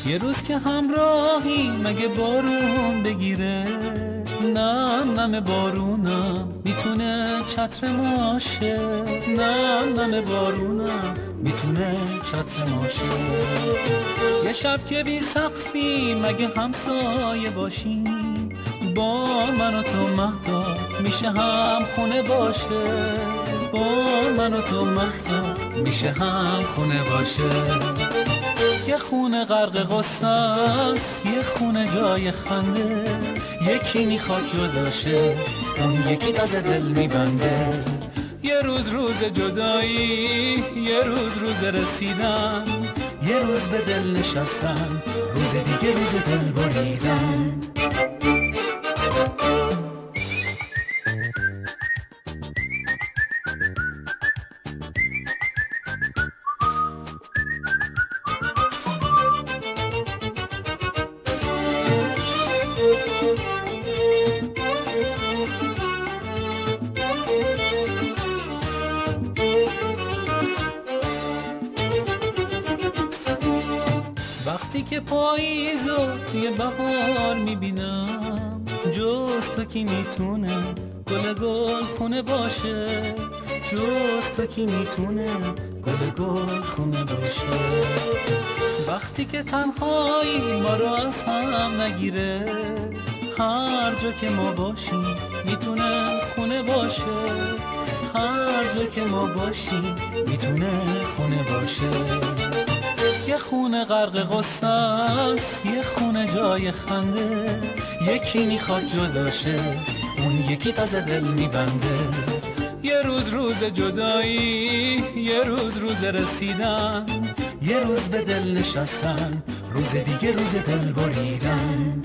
یه روز که همراهی مگه بارون بگیره، نم بارونم میتونه چتر ماشه، نم بارونم میتونه چتر ماشه. یه شب که بی سقفی مگه همسایه باشیم، با من و تو مهدا میشه هم خونه باشه، با من و تو مهدا میشه هم خونه باشه. یه خونه غرق غصه است، یه خونه جای خنده، یکی میخواد جداشه، اون یکی تازه دل میبنده. یه روز جدایی، یه روز رسیدن، یه روز به دل نشستن، روز دیگه روز دل بریدن. وقتی که پاییزو توی بهار میبینم، جز تو کی میتونه گل خونه باشه، جز تو کی میتونه گل خونه باشه. وقتی که تنهایی ما رو از هم نگیره، هر جا که ما باشیم میتونه خونه باشه، هر جا که ما باشیم میتونه خونه باشه. یه خونه غرق غصه است، یه خونه جای خنده، یکی میخواد جداشه، اون یکی تازه دل میبنده. یه روز جدایی، یه روز رسیدن، یه روز به دل نشستن، روز دیگه روز دل بریدن.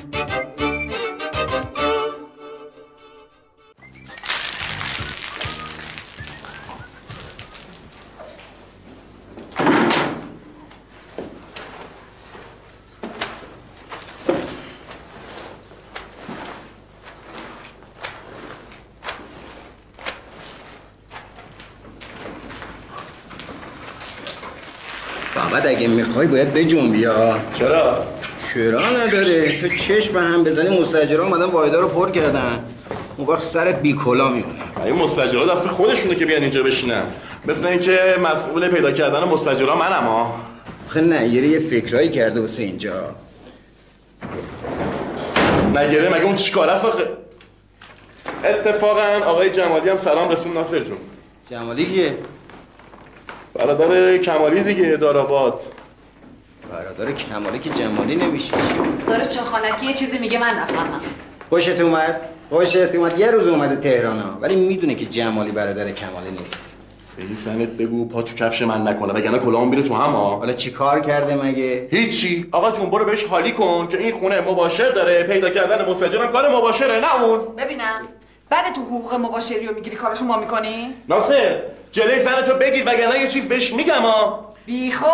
فقط اگه میخوای باید بجنبی یا چرا؟ چرا نداره؟ تو چشم به هم بزنی مستاجرها اومدن واحدا رو پر کردن، اون وقت سرت بیکلا میمونه. این مستاجرها دست خودشونه که بیان اینجا بشینن، مثل اینکه مسئول پیدا کردن مستاجرها منم ها. آخه نیره یه فکرایی کرده واسه اینجا. نیره مگه اون چیکار است آخه؟ اتفاقا آقای جمالی هم سلام رسون. ناصر جون جمالی کیه؟ برادر کمالی دیگه، داراباد. برادر کمالی که جمالی نمیشه. داره چاخانکی یه چیزی میگه من نفهمم. خوشت اومد؟ یه روز اومده تهران ها، ولی میدونه که جمالی برادر کمالی نیست. خیلی سنت بگو پا تو کفش من نکنه، وگرنه کلاهام میره تو هم ها. حالا چی کار کرده مگه؟ هیچی. آقا جون برو بهش حالی کن که این خونه مباشر داره، پیدا کردن مستاجرم کار مباشره، نه اون. ببینم بعد تو حقوق مباشری رو میگیری کاراشو ما میکنی؟ ناصر جلوی زنتو بگیر وگرنه یه چیز بهش میگم ها. بیخود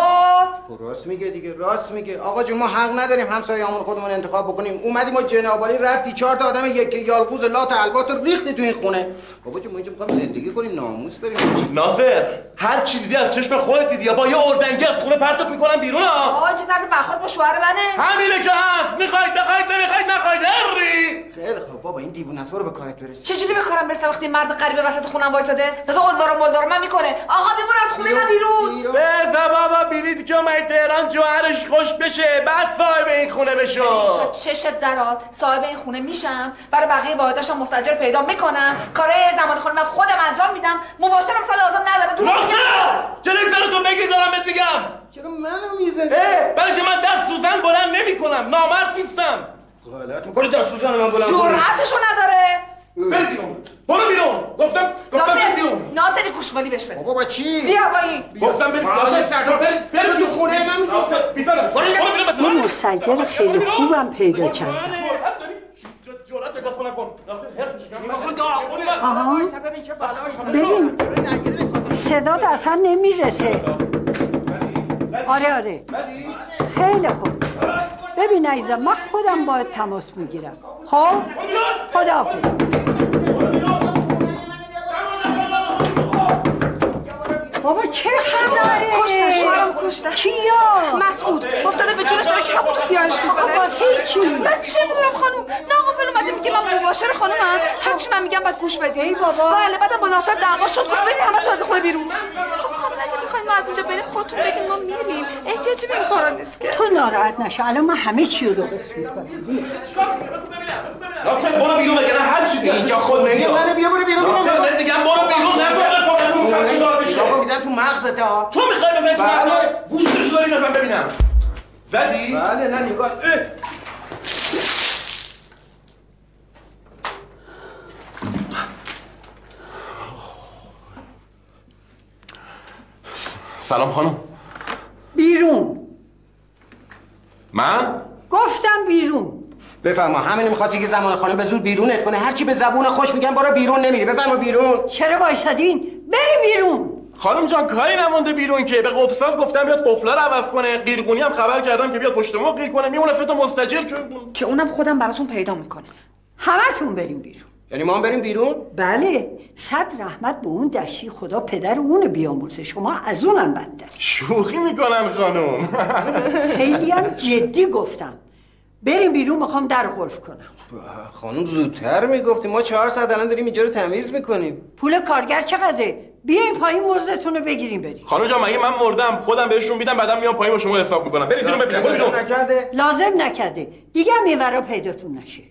راست میگه دیگه، راست میگه. آقا جون ما حق نداریم همسایه‌مون خودمون انتخاب بکنیم. اومدیم ما جنابالی رفتی 4 تا آدم یک یالقوز لات الوات رو ریختی تو این خونه. بابا جون ما اینجا می‌خوایم زندگی کنیم، ناموس داریم. ناصر هر چی دیدی از چشم خودت دیدی یا با یه اردنگی از خونه پرتت میکنم بیرون ها. آقا چه طرز برخورد با شوهر منه؟ همینه که هست. میخواید بخواید نمیخواید نخواید هری. خیلی خوب بابا این دیوونه است، برو به کارت برس. چجوری به کارم برسه وقتی مرد غریبه وسط خونم وایساده؟ تازه اولدارم من میکنه. آقا بیمون از خونه من بیرون. بزا بابا بلیط که اومد تهران جوهرش خوش بشه بعد صاحب این خونه بشو. تا چشت درات صاحب این خونه میشم، برای بقیه واحداشم مستاجر پیدا میکنم، کارهای زمان خانم خودم انجام میدم، مباشرم سال لازم نداره. دور جلوی زنتو بگیر دارم بهت میگم. چرا منو میزنی؟ برای که من دست رو زن بلند نمیکنم، نامرد نیستم. غلط میکنی دست رو زن من بلند کنی. جرأتشو نداره. برو بیرون. برو بیرون. گفتم بیرون. ناصری گوشمالی بهش بده. بابا چی؟ بیا با این. گفتم برید تو خونه من. یه مستاجر خیلی خوبم پیدا کردم. ببین صدات اصلا نمیرسه. آره خیلی خوب. ببین عزیزم من خودم باید تماس میگیرم. خب خداحافظ. بابا چه خبره؟ کشتن شوهرم کشتن. کیا؟ مسعود افتاده به جونش داره کبود و سیاهش میکنه. واسه چی؟ من چه میدونم خانوم. ناقافل اومده میگه من مباشر خانومم، هرچی من میگم باید گوش بدی. ای بابا. بله بعدم با ناصر دعوا شد گفت برید همه تو از خونه بیرون. خب خانوم اگه میخواین ما از اینجا بریم خودتون بگین ما میریم، احتیاجی به این کارا نیست که. تو ناراحت نشو، الان من همه چی رو درست میکنم. ناصر برو بیرون وگرنه هر چی دیگه اینجا خود نمیاد. منو بیا برو بیرون. ناصر من میگم برو بیرون نذار رفاقتمون خنده‌دار بشه. بابا میزن تو مغزت ها. تو میخوای بزنی تو مغزت؟ گوشتش داری بزن ببینم. زدی؟ بله نه نگاه. سلام خانم. بیرون. من؟ گفتم بیرون. بفرما همین می‌خواستی که زمان خانم به زور بیرونت کنه. هرچی به زبون خوش میگم برو بیرون نمیری. بفرما بیرون. چرا وایسادین؟ بری بیرون. خانم جان کاری نمونده بیرون که به قفل‌ساز گفتم بیاد قفلا رو عوض کنه. قیرگونی هم خبر کردم که بیاد پشت ما قیر کنه. میمونه سه تا مستاجر که اونم خودم براتون پیدا میکنه. همتون بریم بیرون. یعنی ما هم بریم بیرون؟ بله. صد رحمت به اون دشتی، خدا پدر اونو بیامرزه. شما از اونم بدتر. شوخی میکنم خانم. خیلی هم جدی گفتم. بریم بیرون میخوام در قلف کنم. خانم زودتر میگفتی. ما 4 ساعت الان داریم اینجا رو تمیز میکنیم. پول کارگر چقدره؟ بیاین پایین مزدتون رو بگیریم بریم. خانم جان مگه من مردم خودم بهشون میدم بعدم میام پایین با شما حساب میکنم. برید بیرون ببینم. برید نکرده. لازم نکرده. دیگه هم اینورا پیداتون نشه.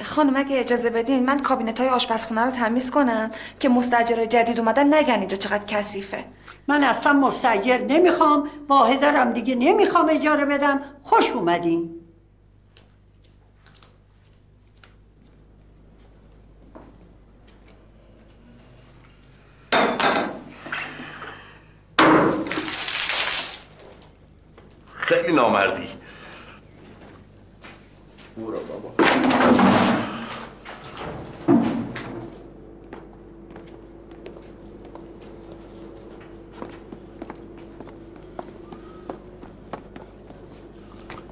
خانم اگه اجازه بدین من کابینت‌های آشپزخونه رو تمیز کنم که مستاجرای جدید اومدن نگن اینجا چقدر کثیفه. من اصلا مستاجر نمیخوام، واحدارم دیگه نمیخوام اجاره بدم. خوش اومدین. خیلی نامردی. برو بابا.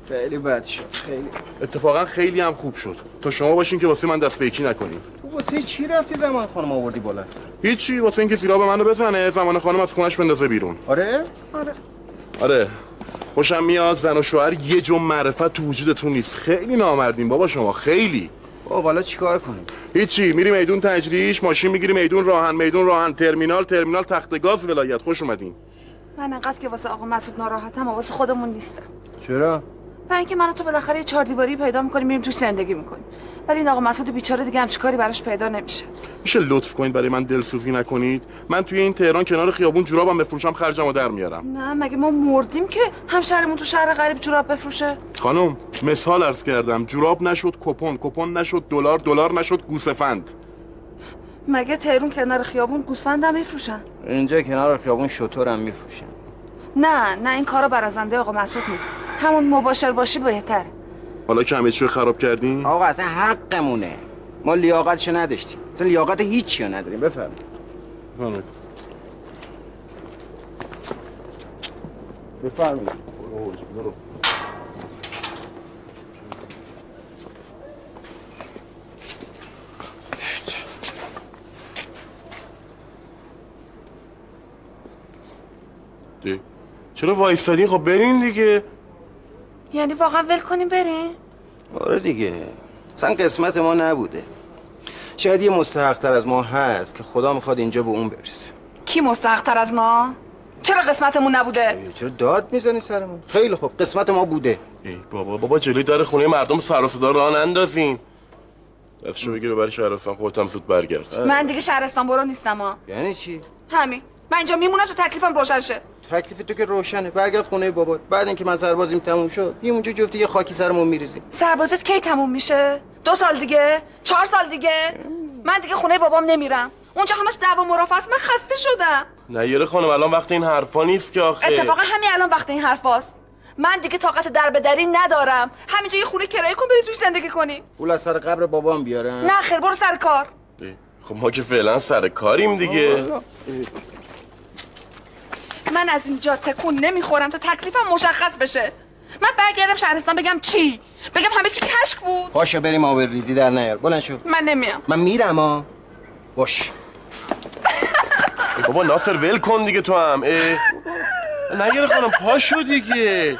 خیلی بد شد. خیلی. اتفاقا خیلی هم خوب شد. تا شما باشین که واسه من دست به یکی نکنین. تو واسه چی رفتی زمان خانم آوردی بالا سر؟ هیچی واسه اینکه زیرا به منو بزنه زمان خانم از خونش بندازه بیرون. آره؟ آره. خوشم میاد زن و شوهر یه جمع معرفت تو وجودتون نیست. خیلی نامردین بابا شما خیلی. بابا حالا چیکار کنیم؟ هیچی میری میدون تجریش ماشین میگیری میدون راهن ترمینال تخت گاز ولایت. خوش اومدین. من انقدر که واسه آقا مسعود ناراحتم واسه خودمون نیستم. چرا؟ برای اینکه من و تو بالاخره یه 4 دیواری پیدا می‌کنیم میریم توش زندگی می‌کنیم. ولی این آقا مسعود بیچاره دیگه همچین کاری براش پیدا نمیشه. میشه لطف کنید برای من دلسوزی نکنید؟ من توی این تهران کنار خیابون جورابم بفروشم خرجمو در میارم. نه مگه ما مردیم که همشهرمون تو شهر غریب جوراب بفروشه؟ خانم مثال عرض کردم جوراب نشد کپون نشد دلار نشد گوسفند. مگه تهران کنار خیابون گوسفند هم میفروشن؟ اینجا کنار خیابون شتر هم میفروشن. نه این کارا برازنده آقا مسعود نیست. همون مباشر باشی بهتره. حالا که همه چیو خراب کردین؟ آقا اصلا حقمونه. ما لیاقتشو نداشتیم. اصلا لیاقت هیچی رو نداریم. بفرمایید. بفرمایید. برو. چرا وایستادین؟ خب برین دیگه. یعنی واقعا ول کنیم بریم؟ آره دیگه. اصلا قسمت ما نبوده. شاید یه مستحق‌تر از ما هست که خدا میخواد اینجا به اون برسه. کی مستحق‌تر از ما؟ چرا قسمتمون نبوده؟ چرا داد میزنی سرمون؟ خیلی خوب قسمت ما بوده. ای بابا جلوی در خونه مردم سر و صدا راه نندازین. دستشو بگیر و برای شهرستان خودت هم زود برگرد. من دیگه شهرستان برو نیستم ها. یعنی چی؟ همین. من اینجا میمونم تا تکلیفم روشن شه. تکلیف تو که روشنه. برگرد خونه بابات. بعد اینکه من سربازیم تموم شد میام اونجا جفتی یه خاکی سرمون میریزیم. سربازت کی تموم میشه؟ 2 سال دیگه؟ 4 سال دیگه؟ من دیگه خونه بابام نمیرم. اونجا همش دعوا مرافعه است. من خسته شدم. نه یاره خانم الان وقت این حرفا نیست که آخه. اتفاقا همین الان وقت این حرفاست. من دیگه طاقت در بدری ندارم. همینجا یه خونه کرایه کن بریم توش زندگی کنیم. پول از سر قبر بابام بیارم. نه خیر برو سر کار. خب ما که فعلا سر کاریم دیگه. من از اینجا تکون نمیخورم تا تکلیفم مشخص بشه. من برگردم شهرستان بگم چی؟ بگم همه چی کشک بود؟ پاشو بریم آب ریزی در نیار. بلند شو. من نمیام. من میرم ها. باش. بابا ناصر ول کن دیگه تو هم. نگره خانم پاشو دیگه.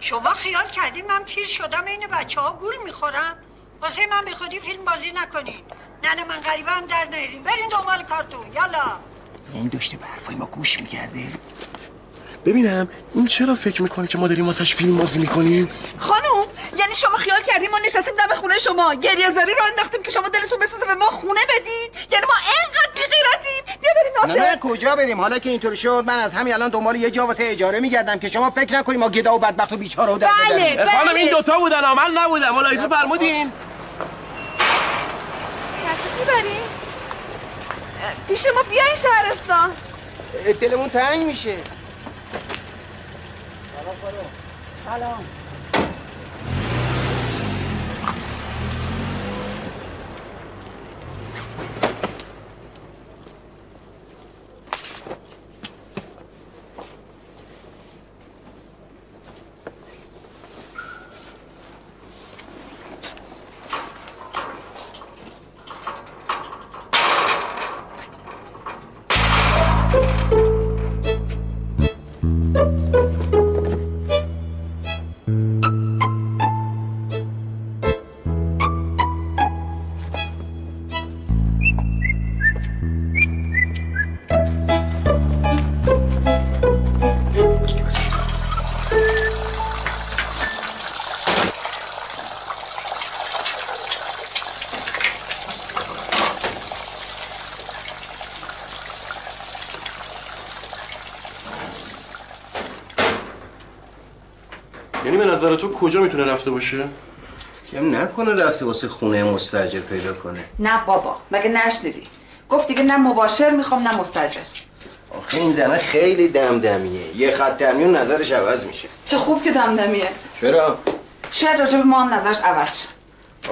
شما خیال کردین من پیر شدم این بچه ها گول میخورم؟ واسه من بی خودی فیلم بازی نکنین. نه من غریبه هم در نیارین. برین دنبال کارتون. یالا. این داشته به حرفای ما گوش میکرده. ببینم این چرا فکر میکنه که ما داریم واسش فیلم بازی میکنیم؟ خانم یعنی شما خیال کردیم ما نشستیم دم خونه شما گریه زاری رو انداختیم که شما دلتون بسوزه به ما خونه بدید؟ یعنی ما اینقدر بی‌غیرتیم؟ بیا بریم ناصر. نه کجا بریم؟ حالا که اینطوری شد من از همین الان دنبال یه جا واسه اجاره میگردم که شما فکر نکنیم ما گدا و بدبخت و بیچاره و بله. خانم این دوتا بودن من نبودم. ملاحظه فرمودین؟ تشریف میبرین؟ پیش ما بیاین شهرستان. دلمون تنگ میشه. سلام. یعنی به نظر تو کجا میتونه رفته باشه؟ کم نکنه رفته واسه خونه مستاجر پیدا کنه. نه بابا مگه نشنیدی؟ گفت دیگه نه مباشر میخوام نه مستاجر. آخه این زنه خیلی دمدمیه. یه خط در میون نظرش عوض میشه. چه خوب که دمدمیه. چرا؟ شاید راجع به ما هم نظرش عوض شه.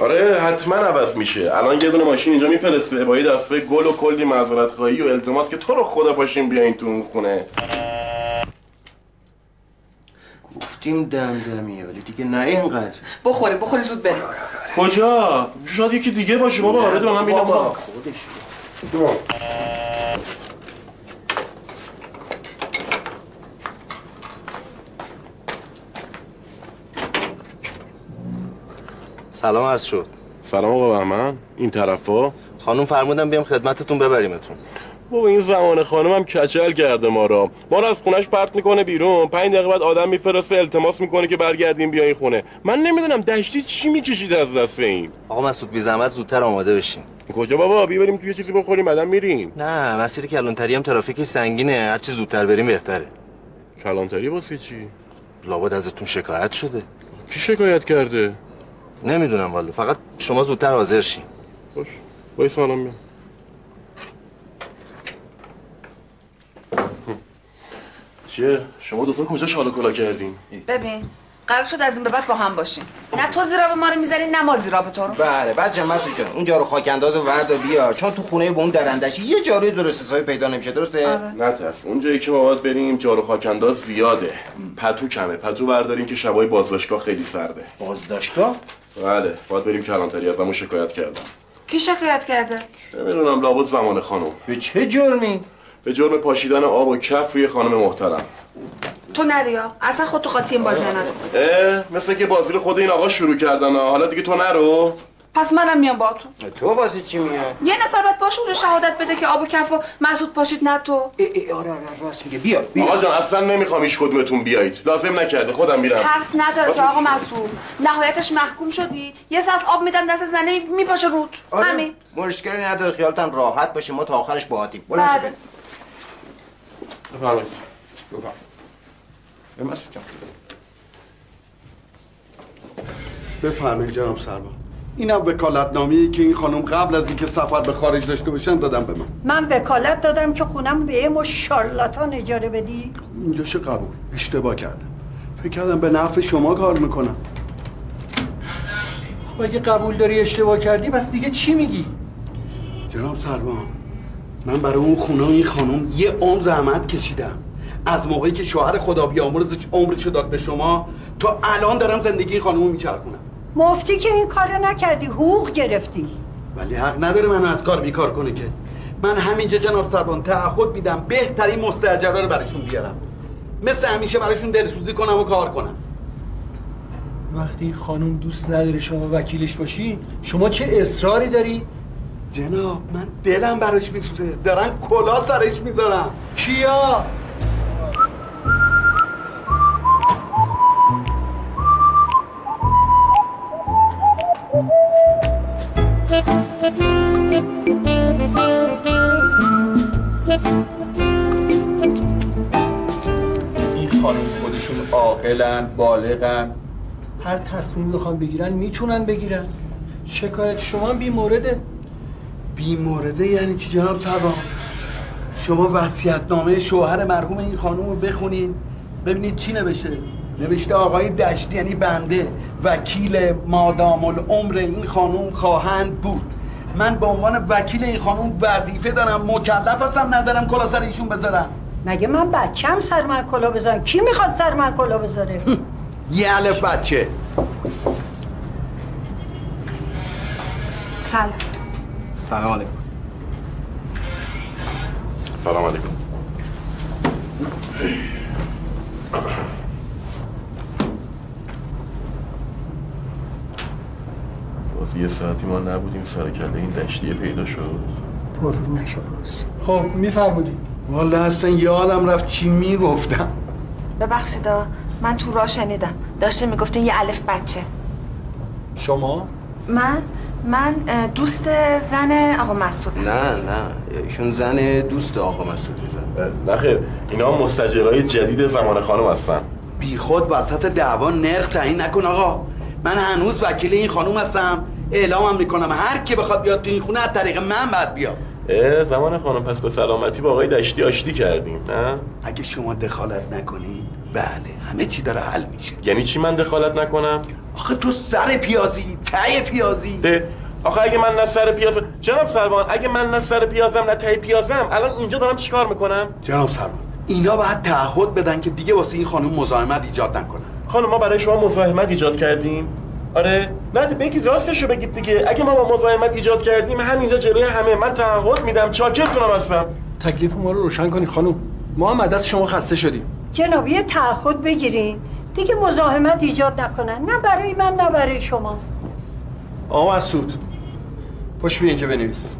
آره حتما عوض میشه. الان یه دونه ماشین اینجا میفرسته با یه دسته گل و کلی معذرت خواهی و التماس که تو رو خدا پاشین بیاین تو اون خونه. گفتیم دمدمیه ولی دیگه نه اینقدر. بخوری زود بریم. کجا؟ شاید یکی دیگه باشه بابا. بده من ببینم. خودش. سلام عرض شد. سلام آقا بهمن. این طرفا خانم فرمودن بیام خدمتتون ببریمتون. بابا این زمان خانمم کچل کرده ما رو از خونش پرت میکنه بیرون. 5 دقیقه بعد آدم میفرسته التماس میکنه که برگردیم بیاین خونه. من نمیدونم دشتی چی میکشید از دست این. آقا مسعود بی زحمت زودتر آماده بشین. کجا بابا؟ بریم توی چیزی بخوریم بعدم میریم. نه مسیر کلانتری هم ترافیک سنگینه. هر چی زودتر بریم بهتره. کلانتری واسه چی؟ لابد ازتون شکایت شده. کی شکایت کرده؟ نمیدونم والا. فقط شما زودتر حاضر شین. باش. وای سلام میام. چیه؟ شما دوتا کجا شالا کلا کردین؟ ببین قرار شد از این به بعد با هم باشیم. نه تو زیرا به ما رو میذاری نه ما زیرا به تو رو. بله بعد مسعود جان اون جارو خاک انداز ورد و بیار چون تو خونه با اون درندشی یه جاروی درست حسابی پیدا نمیشه. درسته؟ آره. نترس. اونجایی که ما باید بریم جارو خاک انداز زیاده. پتو کمه. پتو برداریم که شبای بازداشتگاه خیلی سرده. بازداشتگاه؟ بله باید بریم کلانتری. ازمون شکایت کردم. کی شکایت کرده؟ نمیدونم لابد زمان خانم. به چه جرمی؟ به جرم پاشیدن آب و کف روی خانم محترم. تو نریا اصلا خودتو قاطی این بازی نکن. مثل که بازی رو خود این آقا شروع کردن. حالا دیگه تو نرو. پس منم میام با تو. تو واسه چی میاد؟ یه نفر باید باشه اونجا شهادت بده که آب و کف و مسعود پاشید نه تو. آره راست میگه. بیا آقا جان اصلا نمیخوام هیچ کدومتون بیایید. لازم نکرده خودم میرم. ترس نداره که آقا مسعود نهایتش محکوم شدی یه ساعت آب میدن دست زنه میپاشه رود. آره. همین. مشکلی نداره خیالتان راحت باشه ما تا آخرش باهاتیم. بلند شو. بفرمایید. مسعود جان. بفرمایید جناب سرور. اینم وکالتنامه‌ای که این خانم قبل از اینکه سفر به خارج داشته باشن دادم به من وکالت دادم که خونم به یه مش شارلاتان اجاره بدی. اینجاش قبول. اشتباه کردم. فکر کردم به نفع شما کار میکنم. خب اگه قبول داری اشتباه کردی پس دیگه چی میگی؟ جناب سروان، من برای اون خونه و این خانم یه عمر زحمت کشیدم. از موقعی که شوهر خدا بیامرزش عمرشو داد به شما تا الان دارم زندگی این خانمو میچرخونم. مفتی که این کارو نکردی، حقوق گرفتی. ولی حق نداره منو از کار بیکار کنه که. من همینجا جناب سروان تعهد میدم بهترین مستاجره رو براشون بیارم. مثل همیشه براشون دلسوزی کنم و کار کنم. وقتی خانم دوست نداره شما وکیلش باشی، شما چه اصراری داری؟ جناب من دلم براش میسوزه، دارن کلا سرش میذارن. کیا؟ این خانم خودشون عاقلن، بالغن، هر تصمیمی بخوام بگیرن میتونن بگیرن. شکایت شما بی مورده. بی مورده یعنی چی جناب سروان؟ شما وصیت‌نامه شوهر مرحوم این خانم رو بخونید ببینید چی نوشته. نوشته آقای دشتی یعنی بنده وکیل مادام العمر این خانم خواهند بود. من به عنوان وکیل این خانم وظیفه دارم، مکلف هستم نظرم کلا سر ایشون بذارم. مگه من بچه‌م سر من کلا بذارم؟ کی میخواد سر من کلا بذاره؟ یه الف بچه. سلام. سلام علیکم. سلام علیکم. باز یه ساعتی ما نبودیم سر کله این دشتیه پیدا شد. پر نشو باز. خب میفرمودی؟ والا اصلا یادم رفت چی میگفتم. ببخشیدا من تو راه شنیدم داشته میگفته یه الف بچه. شما؟ من دوست زن آقا مسعود. نه ایشون زن دوست آقا مسعود زن. نه خیر، اینا مستاجرای جدید زمان خانم هستن. بی خود وسط دعوا نرخ تعیین نکن آقا. من هنوز وکیل این خانم هستم، اعلامم میکنم هر کی بخواد بیاد تو این خونه از طریق من باید بیاد. زمان خانم پس به سلامتی با آقای دشتی آشتی کردیم، نه؟ اگه شما دخالت نکنی بله همه چی داره حل میشه. یعنی چی من دخالت نکنم؟ آخه تو سر پیازی، ته پیازی. آخه اگه من نه سر پیازم جناب سروان، اگه من نه سر پیازم نه ته پیازم، الان اینجا دارم چیکار میکنم؟ جناب سروان اینا باید تعهد بدن که دیگه واسه این خانم مزاحمت ایجاد نکنن. خانم ما برای شما مزاحمت ایجاد کردیم؟ آره؟ نه بگید راستشو بگید دیگه. اگه ما با مزاحمت ایجاد کردیم همینجا جلوی همه من تعهد میدم چاکرتونم هستم. تکلیف ما رو روشن کنی خانم. ما هم از دست شما خسته شدیم. جناب یه تعهد بگیرین دیگه مزاحمت ایجاد نکنن، نه برای من نه برای شما. آقا مسعود پشت بیا اینجا بنویس.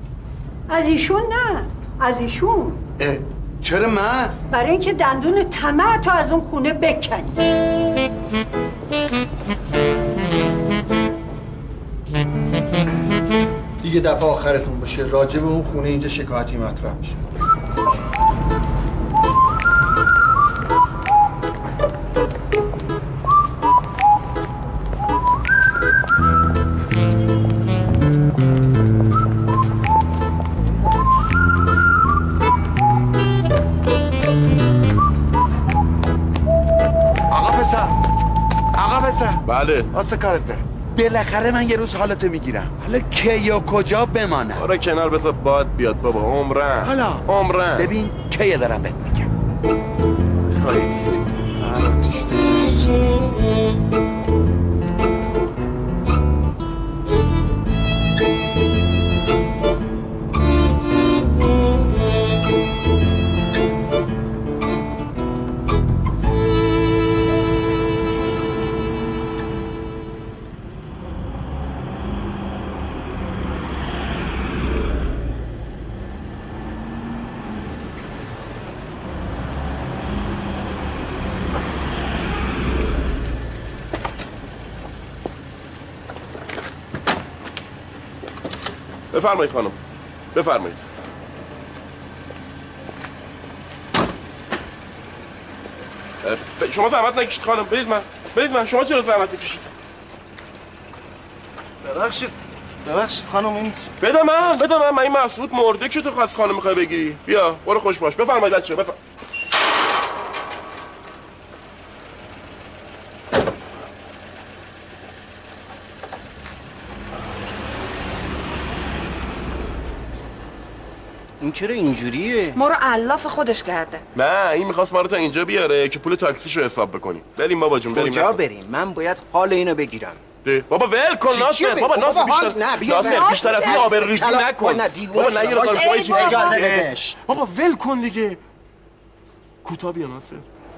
از ایشون نه، از ایشون. چرا من؟ برای اینکه دندون طمع تو از اون خونه بکنی. دیگه دفعه آخرتون باشه راجع به اون خونه اینجا شکایتی مطرح میشه. آقا پسر بله واسه کارت دارم. بالاخره من یه روز حالتو میگیرم. حالا کی و کجا بمانم؟ آره کنار بسا باد بیاد بابا. عمرن حالا عمرن. ببین کی دارم بهت میگم. کاری دید بفرمایید خانم بفرمایید. شما زحمت نکشید خانم. بدید من شما چرا زحمت میکشید؟ ببخشید خانم این بده من این مسعود مرده که تو خواست خانم میخوای بگیری. بیا برو خوش باش. بفرمایید بچه این چرا اینجوریه؟ ما رو علاف خودش کرده. نه این میخواست ما رو تا اینجا بیاره که پول تاکسیشو حساب بکنیم. بریم بابا جون بریم. کجا بریم؟ من باید حال اینو بگیرم. بابا ول کن ناصر. بابا ناصر بیشتر نه بیا ناصر بیشتر از این آبروریزی نکن. نه دیوونه بابا نه یه خانم شما اجازه بدش. بابا ول کن دیگه. کوتاه بیا ناصر.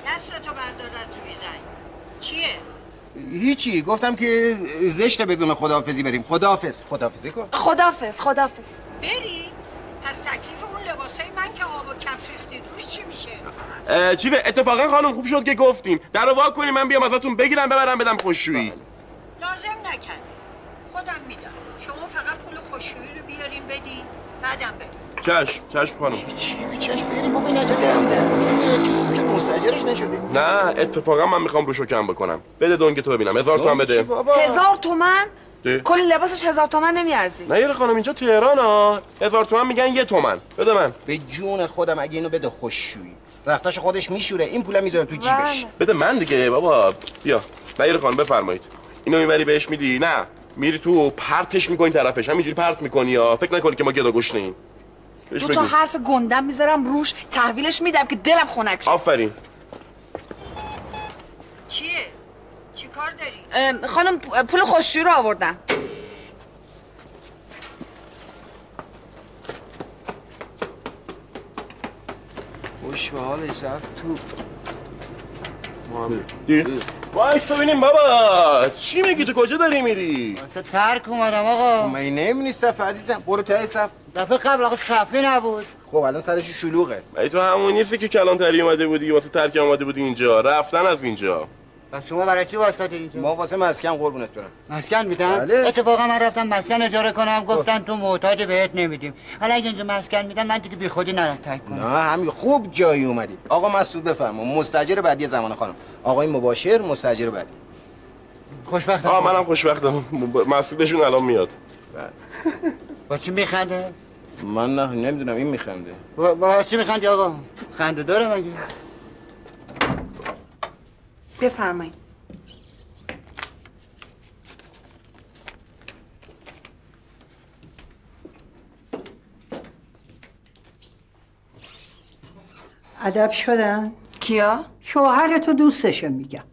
دستتو بردار از روی زنگ. چیه؟ هیچی، گفتم که زشته بدون خداحافظی بریم. خداحافظ. خداحافظی کن. خداحافظ. بری؟ پس تکلیف اون لباسای من که آب و کف ریختید روش چی میشه؟ چیزه اتفاقا خانم خوب شد که گفتیم. درو وا کنیم من بیام ازتون بگیرم ببرم بدم خوشویی. لازم نکردی. خودم میدم. شما فقط پول خوشویی رو بیارین بدین بعدم بریم. چشم خانم. چی چشم بریم بابا این عجله هم شد مستاجرش نشدیم. نه اتفاقا من میخوام روشو کم بکنم. بده دونگ تو ببینم 1000 تومن بده. 1000 تومن؟ کل لباسش 1000 تومن نمیارزی. نه یه خانم اینجا تهران ها 1000 تومن میگن 1 تومن. بده من. به جون خودم اگه اینو بده خوشویی. رختاشو خودش میشوره این پولا میذاره تو جیبش. بده من دیگه بابا. بیا. نه خانم بفرمایید. اینو میبری بهش میدی؟ نه. میری تو پرتش میکنی طرفش. همینجوری پرت میکنی یا فکر نکنی که ما گدا گشنه‌ایم. دو تا حرف گندم میذارم روش تحویلش میدم که دلم خنک شه. آفرین. چیه؟ چی کار داری؟ خانم پول خوشویی رو آوردم. خوش به حالش رفت تو. وایس ببینیم بابا چی میگی تو کجا داری میری؟ واسه ترک اومدم آقا. من نمی‌بینی صف عزیزم برو ته صف. دفعه قبل آقا صفی نبود. خب الان سرش شلوغه. ای تو همون نیستی که کلانتری اومده بودی واسه ترک اومده بودی اینجا رفتن از اینجا. پس شما برای چی واسطه اینجا؟ ما واسه مسکن قربونت برم. مسکن میدن؟ بله. اتفاقا من رفتم مسکن اجاره کنم گفتن تو محتاج بهت نمیدیم. حالا اگه اینجا مسکن میدن من دیگه بیخودی نرم ترک کنم. نه همین خوب جایی اومدی. آقا مسعود بفرما مستاجر بعدی زمان خانم. آقای مباشر مستاجر بعدی. خوشبختم. منم خوشبختم. مسئولشون الان میاد. با چی میخنده؟ من نمیدونم این میخنده. با چی میخندی آقا؟ خنده داره مگه؟ بفرمایید. ادب شدن؟ کیا؟ شوهرتو دوستشو میگم.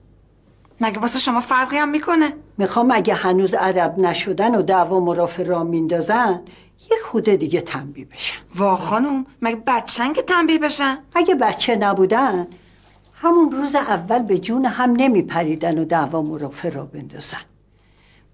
مگه واسه شما فرقی هم میکنه؟ میخوام اگه هنوز ادب نشدن و دعوا مرافع را میندازن یه خوده دیگه تنبیه بشن. وا خانم مگه بچه‌ن که تنبیه بشن؟ اگه بچه نبودن همون روز اول به جون هم نمیپریدن و دعوا مرافع را بندازن.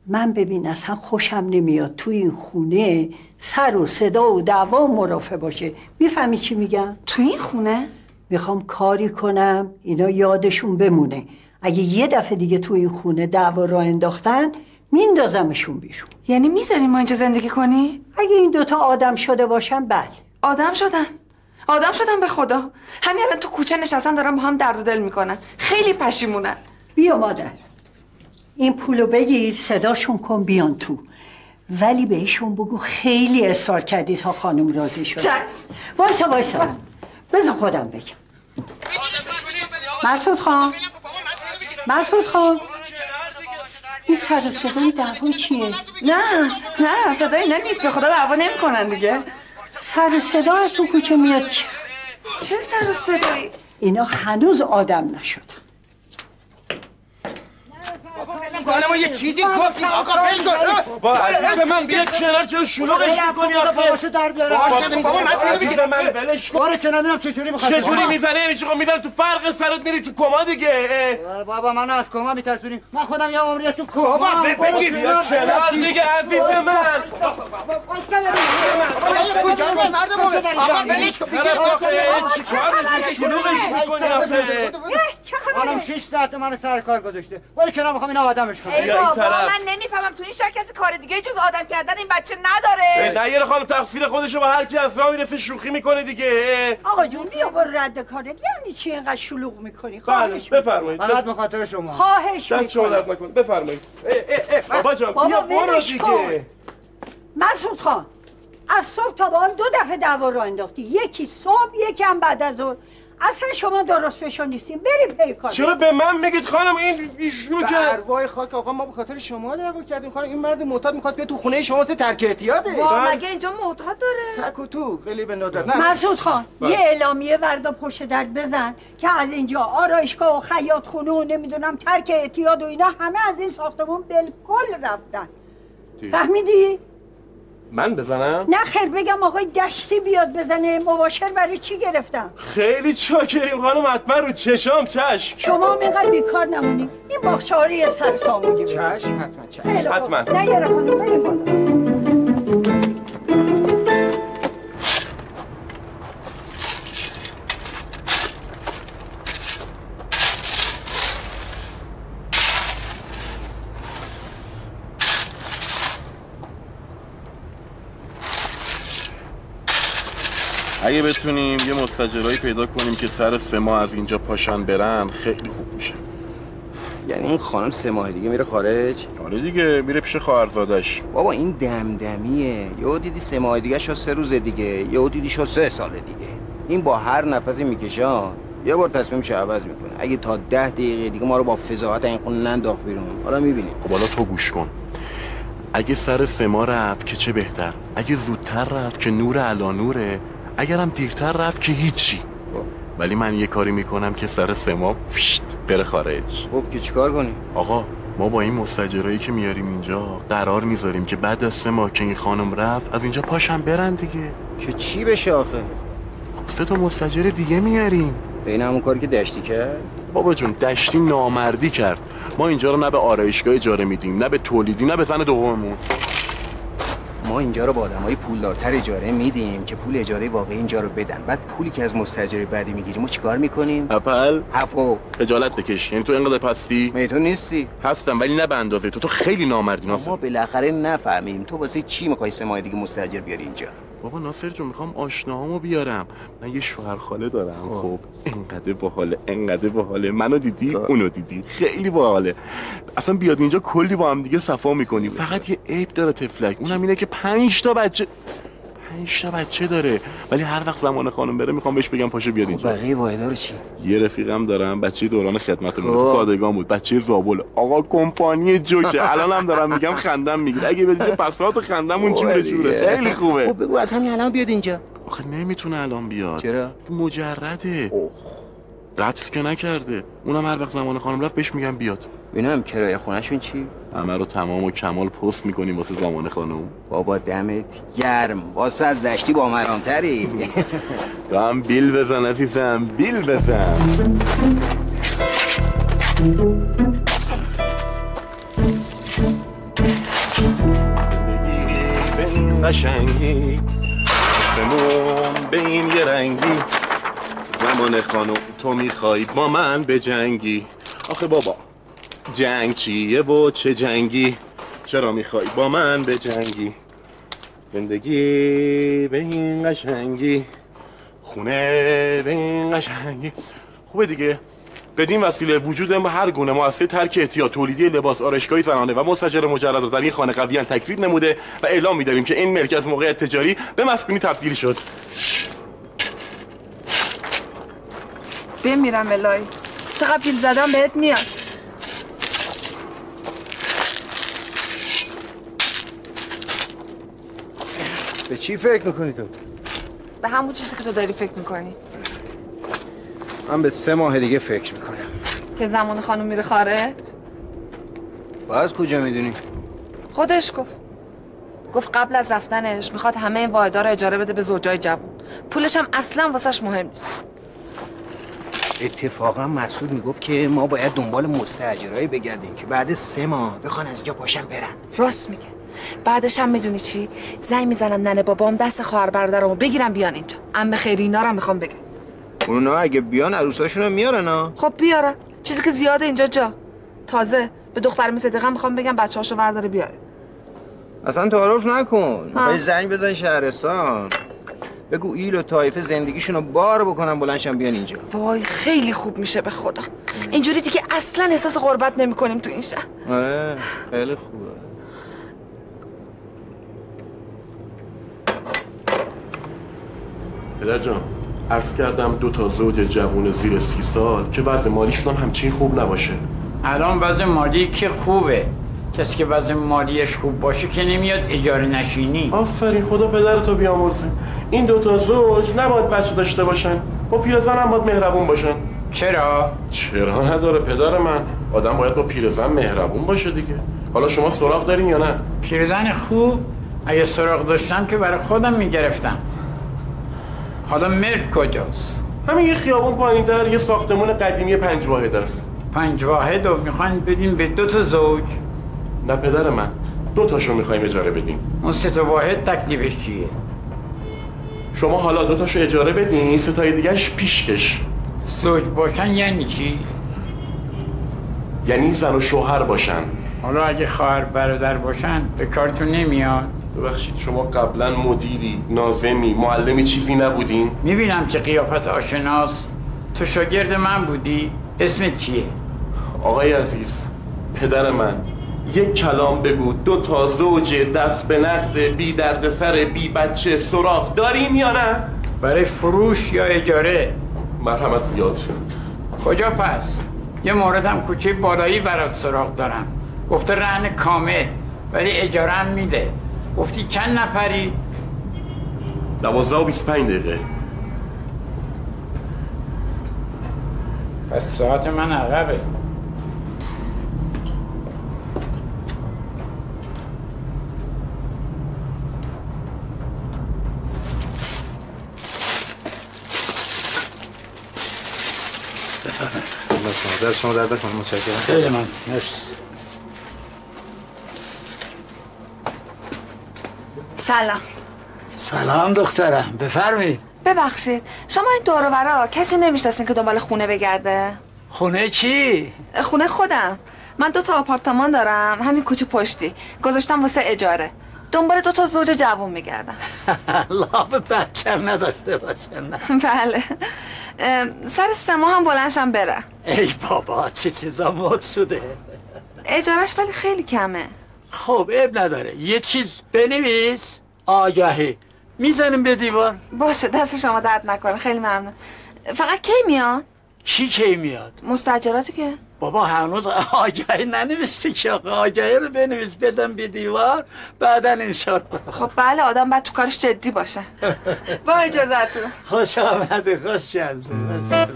من ببین اصلا خوشم نمیاد تو این خونه سر و صدا و دعوا و مرافع باشه. میفهمی چی میگم؟ تو این خونه؟ میخوام کاری کنم اینا یادشون بمونه اگه یه دفعه دیگه تو این خونه دعوا را انداختن میندازمشون بیرون. یعنی میذارین ما اینجا زندگی کنی؟ اگه این دوتا آدم شده باشن بله. آدم شدن به خدا. همین الان تو کوچه نشستن دارن با هم درد و دل میکنن. خیلی پشیمونن. بیا مادر این پولو بگیر صداشون کن بیان تو، ولی بهشون بگو خیلی اصرار کردی تا خانم راضی شد. وایسا بذار خودم بگم. مسعود خان این سر و صدای دعوا چیه؟ نه صدای نیست. خدا دعوا نمیکنن دیگه. سر و صدا از تو کوچه میاد. چه سر و صدایی؟ اینا هنوز آدم نشدن. ما یه چیزی گفتیم آقا ول کن. با عزیز من بیا کنار چرا شلوغش می‌کنی آخه؟ باباشو در بیاره. بابا مسئله بگیر من ولش کن. باره که نمیدونم چجوری می‌خواد. چجوری میزنه یعنی چی؟ خب میزنه تو فرق سرت میری تو کما دیگه. بابا منو از کما میترسونی. من خودم یه عمریه تو کما. بابا بگیر بیا کنار دیگه عزیز من. آقا ولش کن. چیکار می‌کنی؟ شلوغش می‌کنی آخه؟ الان 6 ساعت منو سر کار گذاشته. ولی کنار می‌خوام اینا آدمش کنم. ای بابا من نمیفهمم تو این شهر کسی کار دیگه جز آدم کردن این بچه نداره. نه یه خانم تقصیر خودشو با هر کی از راه میرسه شوخی میکنه دیگه. آقا جون بیا برو رد کارت. یعنی چی اینقدر شلوغ میکنی؟ بله بفرمایید. فقط به خاطر شما. خواهش دست شما میکنم. درد نکنه. بفرمایید. بابا جان بیا برو دیگه. مسعود خان از صبح تا به حال 2 دفعه دعوا را انداختی. یکی صبح یکی هم بعد از ظهر. اصلا شما درست بشو نیستیم. بریم پی کار. چرا به من میگید خانم؟ این ایشونو که ارواح خاک آقا ما به خاطر شما دعوا کردیم خانم. این مرد معتاد می‌خواست بیاد تو خونه شما واسه ترک احتیاطه. مگه اینجا معتاد داره؟ تک و تو خیلی به ندرت. نه مسعود خان یه اعلامیه وردا پشت در بزن که از اینجا آرایشگاه و خیاط خونه و نمیدونم ترک احتیاط و اینا همه از این ساختمون بالکل رفتن. فهمیدی؟ من بزنم؟ نه خیر بگم آقای دشتی بیاد بزنه. مباشر برای چی گرفتم؟ خیلی چاکریم خانم، حتما رو چشام. چشم. شما هم اینقدر بیکار نمونی. این باغچه‌ها رو یه سر سامونی چشم حتما چشم. حتما. نه یه خانم بریم بالا. اگه بتونیم یه مستاجرایی پیدا کنیم که سر 3 ماه از اینجا پاشن برن خیلی خوب میشه. یعنی این خانم 3 ماه دیگه میره خارج؟ آره دیگه، میره پیش خواهرزادش. بابا این دمدمیه. یهو دیدی 3 ماه دیگه شو 3 روز دیگه، یهو دیدی شو 3 سال دیگه. این با هر نفسی میکشه یه بار تصمیمش عوض میکنه. اگه تا 10 دقیقه دیگه ما رو با فضاحت این خونه ننداخت بیرون، حالا میبینیم. خب حالا تو گوش کن. اگه سر 3 ماه رفت که چه بهتر، اگه زودتر رفت که نور علا نوره، اگرم دیرتر رفت که هیچی. ولی من یه کاری میکنم که سر 3 ماه فشت بره خارج. خب که چیکار کنی؟ آقا ما با این مستاجرایی که میاریم اینجا قرار میذاریم که بعد از 3 ماه که این خانم رفت از اینجا پاشن برن دیگه. که چی بشه آخه؟ خب 3 تا مستاجر دیگه میاریم. این همون کاری که دشتی کرد؟ بابا جون دشتی نامردی کرد. ما اینجا رو نه به آرایشگاه اجاره میدیم، نه به تولیدی، نه به زن دوممون. ما اینجا رو با آدمای پولدارتر اجاره میدیم که پول اجاره واقعی اینجا رو بدن. بعد پولی که از مستاجر بعدی میگیریم ما چیکار میکنیم؟ هپو خجالت بکش. یعنی تو اینقدر پستی؟ می تو نیستی؟ هستم ولی نه به اندازه تو خیلی نامردی ناصر. ما بالاخره نفهمیم تو واسه چی میخوای 3 ماه دیگه مستاجر بیاری اینجا؟ بابا ناصر جون میخوام آشناهامو بیارم. من یه شوهر خاله دارم. خب انقدر باحاله، انقدر باحاله. منو دیدی؟ اونو دیدی؟ خیلی باحاله. اصلا بیاد اینجا کلی با هم دیگه صفا میکنیم. فقط یه عیب داره تفلک. اونم اینه که 5 تا بچه داره. ولی هر وقت زمان خانم بره میخوام بهش بگم پاشو بیاد اینجا. بقیه واحدا رو چی؟ یه رفیقم دارم بچه دوران خدمتمون تو پادگان بود. بچه زابل. آقا کمپانی جوکه. الانم دارم میگم خندم میگیره. اگه بدید پسات خندمون جوره جوره. خیلی خوبه. خب بگو از همین الان بیاد اینجا. آخه نمیتونه الان بیاد. چرا؟ مجرده. قتل که نکرده. اونم هر وقت زمان خانم رفت بهش میگم بیاد. ببینم کرایه خونه‌شون چی؟ همه رو تمام و کمال پست میکنیم واسه زمان خانم. بابا دمت گرم. باز تو از دشتی با مرامتری. تو هم بیل بزن عزیزم، بیل بزن. به این قشنگی سمون به این یه رنگی زمان خانم تو میخوای با من به جنگی. آخه بابا جنگ چیه و چه جنگی؟ چرا میخوای با من به جنگی؟ زندگی به این قشنگی، خونه به این قشنگی. خوبه دیگه. بدین وسیله وجود هر گونه مؤسسه ترک احتیاط تولیدی لباس آرایشگاهی زنانه و مستاجر مجرد رو در این خانه قویاً تجدید نموده و اعلام می‌داریم که این ملک از موقعیت تجاری به مسکونی تبدیل شد. بمیرم الهی. چقدر پیل زدم بهت میاد. به چی فکر میکنی تو؟ به همون چیزی که تو داری فکر میکنی. من به 3 ماه دیگه فکر میکنم. که زمان خانم میره خارج؟ باز کجا میدونی؟ خودش گفت قبل از رفتنش میخواد همه این واحدا رو اجاره بده به زوجای جوون. پولش هم اصلا واسش مهم نیست. اتفاقا مسعود میگفت که ما باید دنبال مستاجرایی بگردیم که بعد 3 ماه بخوان از اینجا پاشن برن. راست میگه. بعدش هم میدونی چی؟ زنگ میزنم ننه بابام دست خواهر برادرامو بگیرم بیان اینجا. عمه خیری اینا رو میخوام بگم. اونا اگه بیان عروساشون رو میارن ها؟ خب بیارن. چیزی که زیاده اینجا جا. تازه به دخترم صدیقه میخوام بگم بچه‌هاشو برداره بیاره. اصلا تعارف نکن. میخوای زنگ بزن شهرستان. بگو ایل و طایفه زندگیشونو بار بکنن بلندشن بیان اینجا. وای خیلی خوب میشه به خدا. اینجوری دیگه اصلا احساس غربت نمی‌کنیم تو این شهر. آره خیلی خوبه. پدر جان عرض کردم 2 زوج جوون زیر 30 سال که وضع مالیشون هم همچین خوب نباشه. الان وضع مالی که خوبه، کسی که وضع مالیش خوب باشه که نمیاد اجاره نشینی. آفرین، خدا پدرتو بیامرزه. این 2 زوج نباید بچه داشته باشن، با پیرزن هم باید مهربون باشن. چرا؟ چرا نداره پدر من، آدم باید با پیرزن مهربون باشه دیگه. حالا شما سراغ دارین یا نه؟ پیرزن خوب؟ اگه سراغ داشتم که برای خودم میگرفتم. حالا ملک کجاست؟ همین یه خیابون پایین‌تر یه ساختمون قدیمی 5 واحد است. 5 واحد رو میخواین بدیم به 2 زوج؟ نه پدر من، 2 تاشو میخوایم اجاره بدیم. اون 3 واحد تکلیفش چیه؟ شما حالا 2 تاشو اجاره بدین، 3 تای دیگه‌اش پیشکش. زوج باشن یعنی چی؟ یعنی زن و شوهر باشن. حالا اگه خواهر برادر باشن به کارتون نمیاد؟ ببخشید شما قبلا مدیری، ناظمی، معلمی چیزی نبودین؟ میبینم که قیافت آشناست. تو شاگرد من بودی؟ اسمت چیه؟ آقای عزیز، پدر من، یک کلام بگو 2 زوج دست به نقد، بی دردسر، بی بچه سراغ داریم یا نه؟ برای فروش یا اجاره؟ مرحمت زیاد. کجا پس؟ یه موردم کوچه بالایی برات سراغ دارم، گفته رهن کامل ولی اجاره هم میده. گفتی چند نفری؟ 12 و 25 دقیقه. پس ساعت من عقبه. دست شما درد کنم. متشکرم. خیلی من مرسی. سلام. سلام دخترم، بفرمایید. ببخشید شما این دور و برا کسی نمیشناسین که دنبال خونه بگرده؟ خونه چی؟ خونه خودم. من 2 آپارتمان دارم همین کوچه پشتی، گذاشتم واسه اجاره. دنبال 2 زوج جوون میگردم. لاب بچه نداشته باشن. بله. سر 3 ماه هم بلنشم بره. ای بابا چه چیزا مد شده. اجارش ولی خیلی کمه. خب عیب نداره، یه چیز بنویس. آگهی میزنیم به دیوار. باشه، دست شما درد نکنه، خیلی ممنون. فقط کی میاد؟ چی کی میاد؟ مستاجراتی که؟ بابا هنوز آگهی ننوشتی که. آگهی رو بنویس بدم به دیوار، بعدا انشالله. خب بله، آدم باید تو کارش جدی باشه. با اجازتون. خوش آمده. خوش جلده.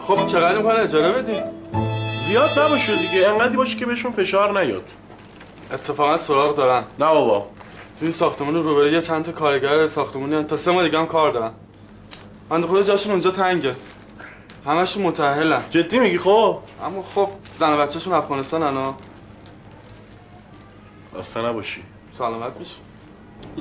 خب چقدر میخوان اجاره بدین؟ زیاد نباشه دیگه، انقدری باشه که بهشون فشار نیاد. اتفاقا سراغ دارن. نه بابا، توی ساختمون روبروی یه چند تا کارگر ساختمونی تا 3 ماه دیگه هم کار دارن. بنده خدا جاشون اونجا تنگه، همشون متأهلن. جدی میگی؟ خب اما خب زن و بچه‌شون افغانستان انا. اصلا نباشی. سلامت میشی.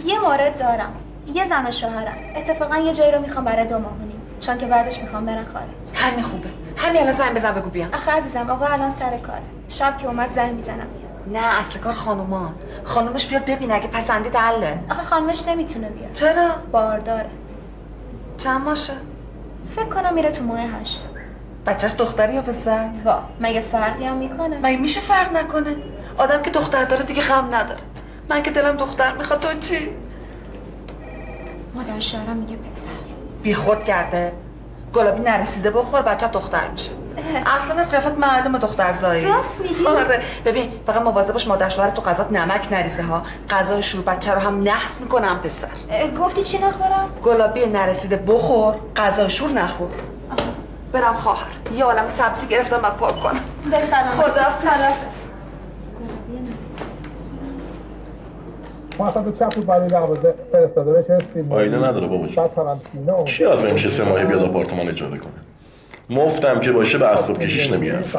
یه مورد دارم، یه زن و شوهرم. اتفاقا یه جایی رو میخوام برای 2 ماهونی، چون که بعدش میخوام برن خارج. همین خوبه، همین الان زنگ بزن بگو بیان. آخه عزیزم آقا الان سر کاره، شب که اومد زنگ میزنم میاد. نه اصل کار خانومان. خانومش بیاد ببینه، اگه پسندید حله. آخه خانمش نمیتونه بیاد. چرا؟ بارداره. چند ماشه؟ فکر کنم میره تو ماه 8. بچهش دختری یا پسر؟ وا مگه فرقی هم میکنه؟ مگه میشه فرق نکنه؟ آدم که دختر داره دیگه غم نداره. من که دلم دختر میخواد، تو چی؟ مادر شوهرم میگه پسر. بی خود کرده. گلابی نرسیده بخور بچه دختر میشه. اصلا از قیافت معلومه دختر زایی. راست میگی؟ آره. ببین فقط مواظب باش مادر شوهر تو غذات نمک نریزه ها. غذای شور بچه رو هم نحس میکنم پسر. گفتی چی نخورم؟ گلابی نرسیده بخور، غذای شور نخور. برم خواهر، یه عالم سبزی گرفتم من پاک کنم. به سلامت. خداحافظ. ما اصلا تو چپ برای دروازه فرستاده بشه استیل. فایده نداره بابا جون. کی لازم میشه 3 ماهی بیاد آپارتمان اجاره کنه؟ مفتم که باشه به اسباب کشیش نمیارزه.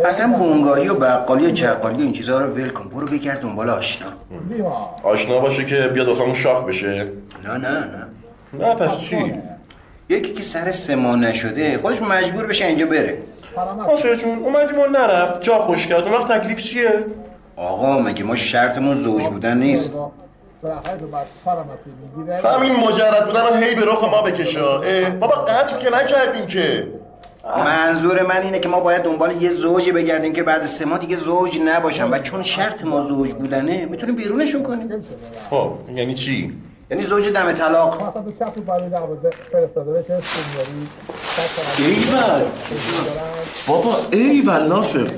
اصلا بونگاهی و بقالی و چقالی و این چیزا رو ول کن، برو بگرد دنبال آشنا. آشنا باشه که بیاد واسمون شاخ بشه؟ نه پس چی؟ یکی که سر 3 ماه نشده خودش مجبور بشه اینجا بره. آسیا جون اومدیم و نرفت، جا خوش کرد، اون وقت تکلیف چیه؟ آقا مگه ما شرطمون زوج بودن نیست؟ همین مجرد بودن رو هی به رخ ما بکشه. بابا قتل که نکردیم که. منظور من اینه که ما باید دنبال یه زوجی بگردیم که بعد 3 ماه دیگه زوج نباشن و چون شرط ما زوج بودنه میتونیم بیرونشون کنیم. خب یعنی چی؟ یعنی زوج دم طلاق. ایول بابا، ایول ناصر.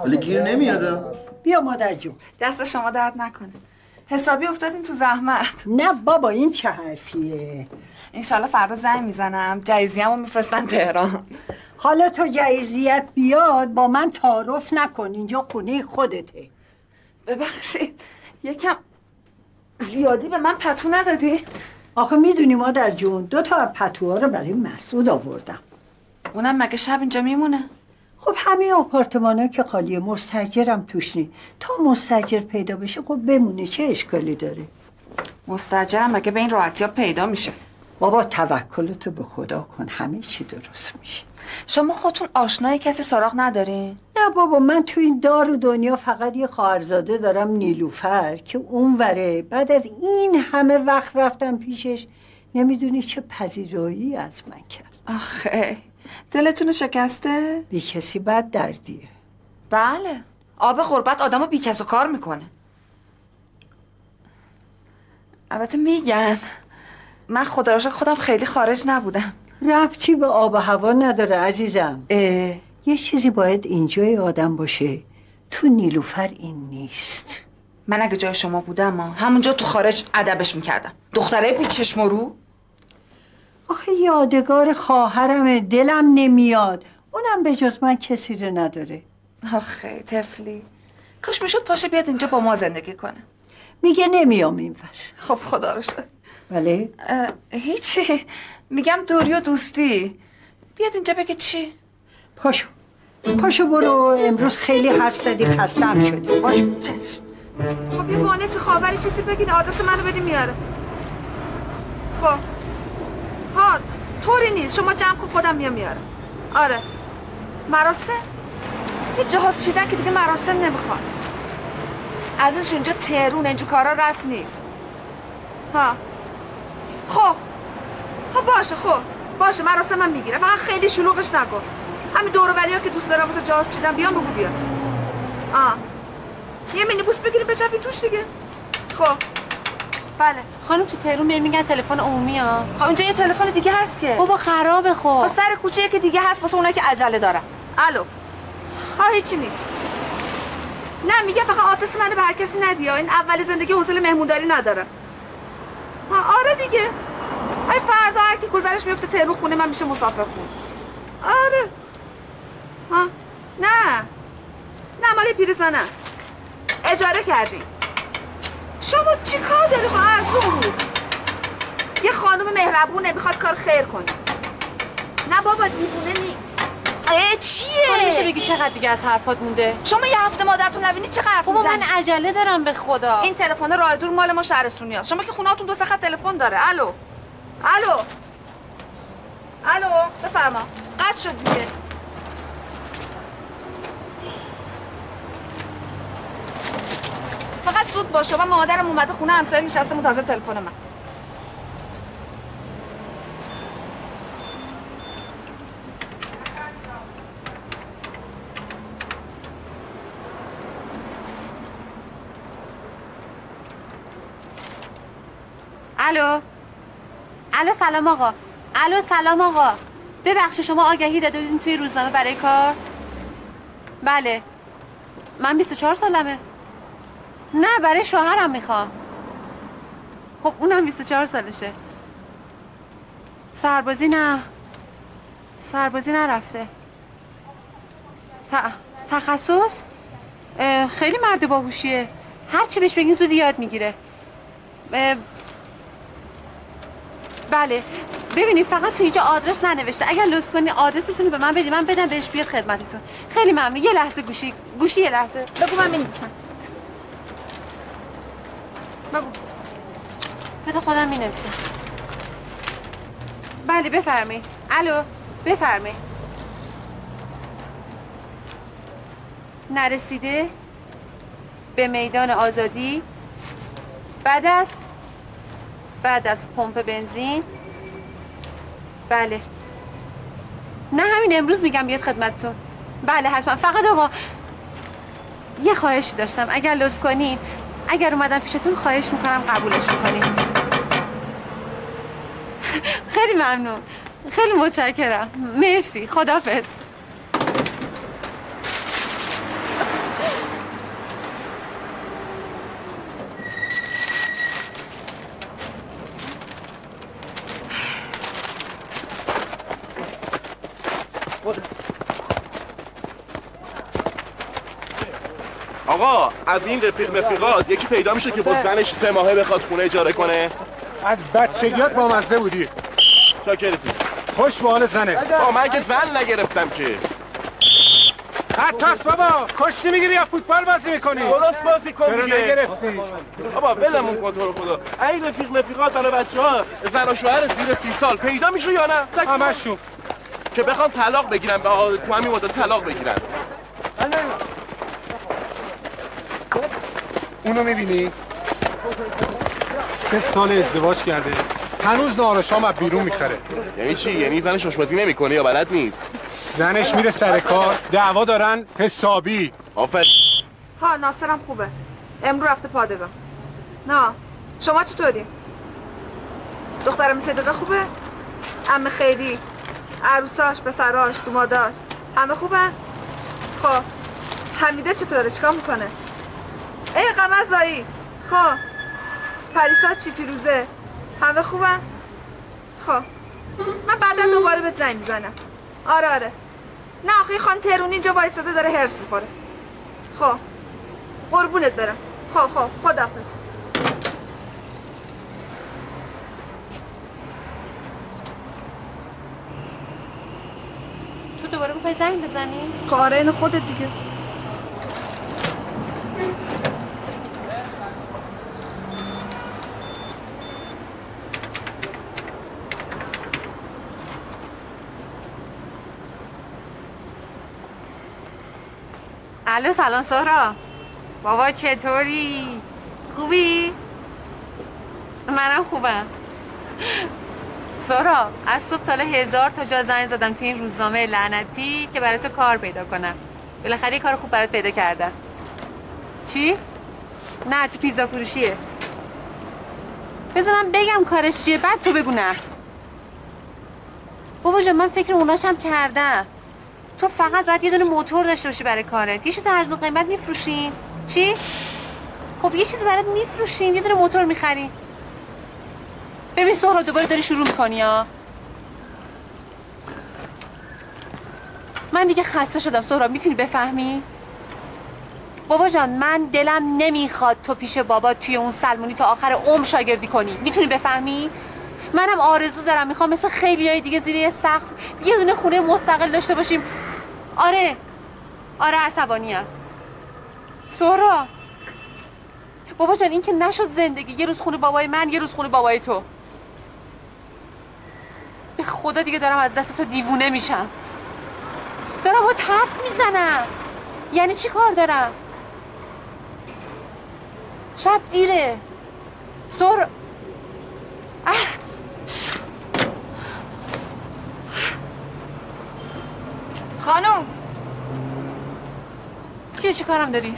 ولی گیر نمیاد. بیا مادر جون. دست شما درد نکنه. حسابی افتادیم تو زحمت. نه بابا این چه حرفیه؟ انشالله فردا زنگ میزنم جایزیه‌مو میفرستن تهران. حالا تا جایزیت بیاد با من تعارف نکن، اینجا خونه خودته. ببخشید یکم زیادی به من پتو ندادی؟ آخه میدونی مادر جون 2 تا از پتوها رو برای مسعود آوردم. اونم مگه شب اینجا میمونه؟ خب همه آپارتمان‌ها که خالیه، مستاجرم توش نی. تا مستاجر پیدا بشه خب بمونه، چه اشکالی داره؟ مستاجرم مگه به این راحتی‌ها پیدا میشه؟ بابا توکلتو به خدا کن، همه چی درست میشه. شما خودتون آشنای کسی سراغ ندارین؟ نه بابا، من تو این دار و دنیا فقط یه خواهرزاده دارم، نیلوفر، که اونوره. بعد از این همه وقت رفتم پیشش، نمیدونی چه پذیرایی از من کرد. آخه دلتون شکسته؟ بی کسی بد دردیه. بله، آب غربت آدمو بی کس و کار میکنه. البته میگن، من خدا را شکر خودم خیلی خارج نبودم. ربطی به آب و هوا نداره عزیزم. یه چیزی باید اینجای آدم باشه، تو نیلوفر این نیست. من اگه جای شما بودم همونجا تو خارج ادبش میکردم. دختره بی چشم و رو. آخه یادگار خواهرمه، دلم نمیاد. اونم به جز من کسی رو نداره. آخه طفلی، کاش میشد پاشه بیاد اینجا با ما زندگی کنه. میگه نمیام اینور. خب خدا رو شکر. بله؟ هیچی، میگم دوری و دوستی. بیاد اینجا بگه چی؟ پاشو برو، امروز خیلی حرف زدی، خسته‌ام شدی. پاشو. خب یه وانت خاوری چیزی بگین، آدرس منو بدی میاره. خب ها طوری نیست، شما جمع کن خودم میارم. آره مراسم یه جهاز چیدن که دیگه مراسم نمیخواد. عزیز جون، اینجا تهرون، اینجور کارا رسم نیست. ها خب باشه، خب باشه، مراسم من میگیره، فقط خیلی شلوغش نکن. همین دور و بریا که دوست دارم واسه جهاز چیدن بیام بگو بیا. یه مینیبوس بگیریم بچپی توش دیگه. خب بله خانم، تو تهرون میگن تلفن عمومی ها. خب اینجا یه تلفن دیگه هست که. بابا خرابه. خب سر کوچه که دیگه هست واسه اونایی که عجله دارن. الو هیچی نیست. نه میگه فقط آدرس منو به هر کسی ندی، این اول زندگی حوصله مهمونداری نداره. آره دیگه، ای فردا هر کی گذرش میفته تهرون خونه من میشه مسافر خونه. آره نه مال پیرزنه است، اجاره کردی. شما چی کار داری؟ خب ارزون بود. یه خانم مهربونه میخواد کار خیر کنه. نه بابا دیوونه نی. چیه؟ میشه بگی چقدر دیگه از حرفات مونده؟ شما یه هفته مادرتون نبینید چه حرف بابا میزنی؟ من عجله دارم به خدا. این تلفن راه دور مال ما شهرستونیاست. شما که خونه‌هاتون 2 خط تلفن داره. الو بفرما. قطع شد دیگه. فقط زود باشه، من مادرم اومده خونه، همسایه نشسته منتظر تلفن من. الو سلام آقا. سلام آقا. ببخشید شما آگهی داده بودین توی روزنامه برای کار؟ بله من 24 سالمه. نه برای شوهرم میخوام. خب اونم 24 سالشه. سربازی نرفته. تخصص خیلی مرد باهوشیه، هر چی بهش بگین زود یاد میگیره. بله ببینید فقط تو اینجا آدرس ننوشته، اگر لطف کنی آدرستون رو به من بدی، من بدم بهش بیاد خدمتتون. خیلی ممنون. یه لحظه گوشی یه لحظه بگو من می‌نویسم. بگو. بده خودم می‌نویسم. بله بفرمایید. بفرمایید. نرسیده به میدان آزادی بعد از پمپ بنزین. بله نه همین امروز میگم بیاد خدمتتون. بله حتما. فقط آقا یه خواهشی داشتم، اگر لطف کنین اگر اومدم پیشتون خواهش میکنم قبولش میکنین. خیلی ممنون، خیلی متشکرم، مرسی، خداحافظ. آقا از این رفیقات یکی پیدا میشه که با زنش 3 ماهه بخواد خونه اجاره کنه؟ از بچگیات با مزه بودی. شاکرتی. خوش به حال زنه. من که زن نگرفتم که. خط هست بابا، کشتی میگیری یا فوتبال بازی میکنی؟ درست بازی کن دیگه. چرا نگرفتی؟ بابا ولمون کن تو رو خدا. این رفیقات برای بچه‌ها زن و شوهر زیر 30 سال پیدا میشه یا نه؟ همشون که بخوان طلاق بگیرن، تو همین مدت طلاق بگیرن. اونو میبینی؟ 3 سال ازدواج کرده، هنوز نهار و شام از بیرون میخره. یعنی چی؟ یعنی زنش آشپزی نمیکنه یا بلد نیست؟ زنش میره سر کار، دعوا دارن حسابی. آفر. ها ناصرم خوبه، امرو رفته پادگان. نه شما چطوری؟ دخترم صدقه خوبه؟ عمه خیری، عروساش، پسراش، دوماداش همه خوبه؟ خب حمیده چطوره؟ چیکار میکنه؟ ای قمر زایی، خب پریسا چی، فیروزه همه خوبن؟ خب من بعدا دوباره بهت زنگ میزنم. آره نه آخه خان تهرونی اینجا وایساده داره هرس میخوره. خب قربونت برم. خب خداحافظ. تو دوباره میخوای زنگ بزنی؟ آره این خودت دیگه. الو سلام سهرا. بابا چطوری؟ خوبی؟ منم خوبم. سهرا از صبح تا 1000 تا جا زنگ زدم تو این روزنامه لعنتی که برای تو کار پیدا کنم. بالاخره یه کار خوب برات پیدا کردم. چی؟ نه تو پیزا فروشیه. بذار من بگم کارش چیه بعد تو بگو نه. بابا جان من فکر اوناشم کردم. تو فقط باید یه دونه موتور داشته باشی برای کارت. یه چیز ارزون قیمت میفروشیم. چی؟ خب یه چیز برات میفروشیم، یه دونه موتور میخریم. ببین سهرا دوباره داری شروع میکنی ها. من دیگه خسته شدم سهرا، میتونی بفهمی؟ بابا جان من دلم نمیخواد تو پیش بابا توی اون سلمونی تا آخر عمر شاگردی کنی. میتونی بفهمی؟ منم آرزو دارم، میخوام مثل خیلیای دیگه زیر یه سقف یه دونه خونه مستقل داشته باشیم. آره عصبانیم. سهرا بابا جان این که نشد زندگی. یه روز خونه بابای من، یه روز خونه بابای تو. به خدا دیگه دارم از دست تو دیوونه میشم. دارم با حرف میزنم. یعنی چی کار دارم؟ شب دیره. سهرا خانم چی کارم داری؟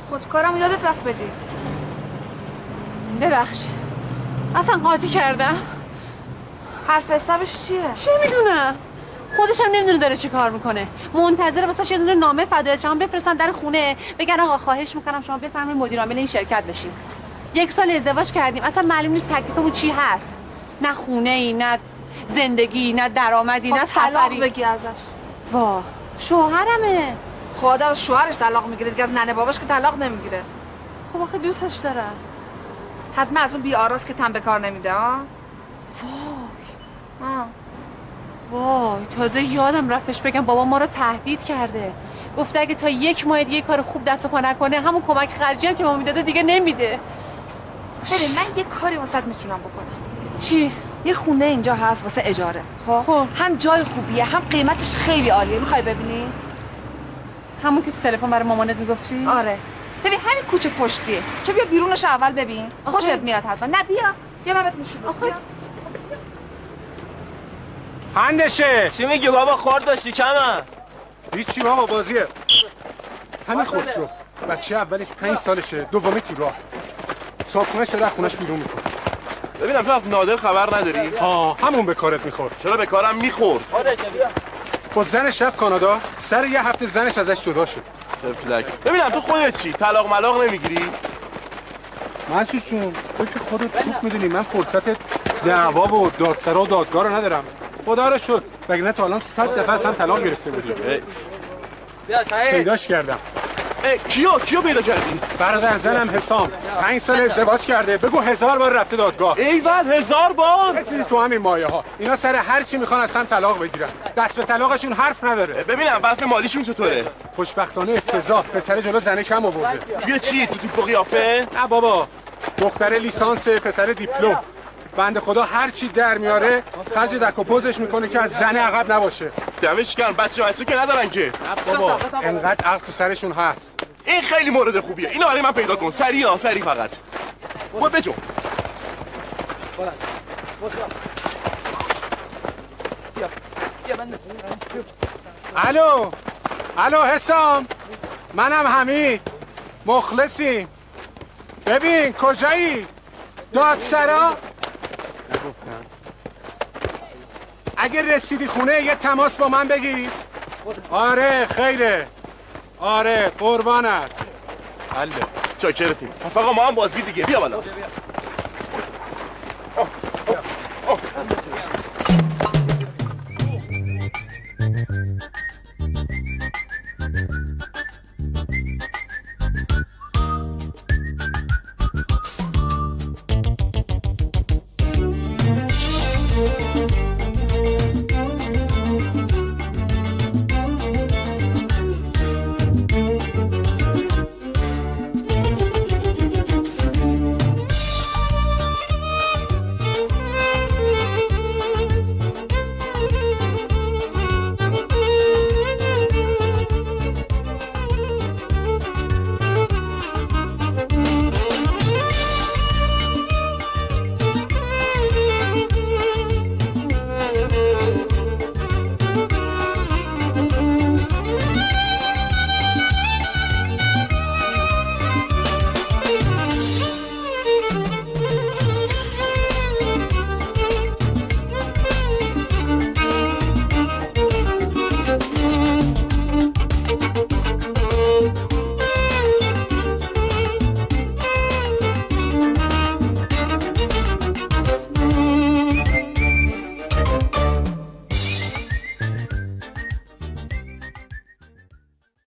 خودکارم یادت رفت بدی. ببخشید اصلا قاطی کردم. حرف حسابش چیه؟ چه میدونم، خودش هم نمیدونه داره چی کار میکنه. منتظره واسه یه دونه نامه فدای چشم بفرستن در خونه بگن آقا خواهش میکنم شما بفرمایید مدیر عامل این شرکت بشین. 1 سال ازدواج کردیم اصلا معلوم نیست تکلیفمون چی هست. نه خونه ای، نه زندگی، نه درآمدی، نه سفری. طلاق بگی ازش. وا شوهرمه. خدا از شوهرش طلاق میگیره دیگه، از ننه باباش که طلاق نمیگیره. خب آخه دوستش دارم. حتما از اون بی آراز که تن به کار نمیده ها. وای تازه یادم رفتش بگم بابا ما رو تهدید کرده. گفته اگه تا 1 ماه دیگه کار خوب دست و پا نکنه همون کمک خرجی هم که ما میداده دیگه نمیده. ببین من یه کاری واسط میتونم بکنم. چی؟ یه خونه اینجا هست واسه اجاره. خب هم جای خوبیه هم قیمتش خیلی عالیه. میخوای ببینی؟ همون که تو تلفن برای مامانت میگفتی؟ آره. ببین همین کوچه پشتیه. تو بیا بیرونش اول ببین. خوشت میاد حتما. نه بیا. من بهت نشون بدم. هندشه. چی میگی بابا؟ خورد داشتی کمه. هیچی بابا، بازیه. همین خود شو. بچه اولش 5 سالشه، دومی تو راه. صابخونه شده از خونش بیرون میکنه. ببینم تو از نادر خبر نداری؟ همون به کارت میخورد. چرا به کارم میخورد؟ با زنش رفت کانادا، سر یه هفته زنش ازش جدا شد. تفلک. ببینم تو خودت چی؟ طلاق ملاق نمیگیری؟ منصور جون، تو که خودت خوب میدونی من فرصت دعوا و دادسرا و دادگاه رو ندارم. خدا رو شد، وگرنه تا الان 100 دفعه از هم طلاق گرفته بودیم. پیداش کردم. کیو پیدا کردی؟ برادر زنم حسام 5 سال ازدواج کرده، بگو 1000 بار رفته دادگاه. ایول 1000 بار؟ چیزی تو همین مایه ها. اینا سر هر چی میخوان از هم طلاق بگیرن. دست به طلاقشون حرف نداره. ببینم وضع مالیشون چطوره؟ خوشبختانه افتضاح. پسر جلو زنه کم آورده. توی چی؟ تو توپ و قیافه؟ نه بابا، دختر لیسانس، پسر دیپلم. بنده خدا هر چی در میاره خرج دک و پوزش میکنه که از زنه عقب نباشه. دمش گرم. بچه که ندارن که. بابا انقدر عقل تو سرشون هست. این خیلی مورد خوبیه. اینو برای من پیدا کن. سریع فقط. برو بجو. الو حسام، منم حمید، مخلصیم. ببین کجایی؟ دادسرا؟ نگفتم. اگه رسیدی خونه یه تماس با من بگیر. آره خیره. آره قربانت. چاکرتیم. پس آقا ما هم بازی دیگه. بیا بالا.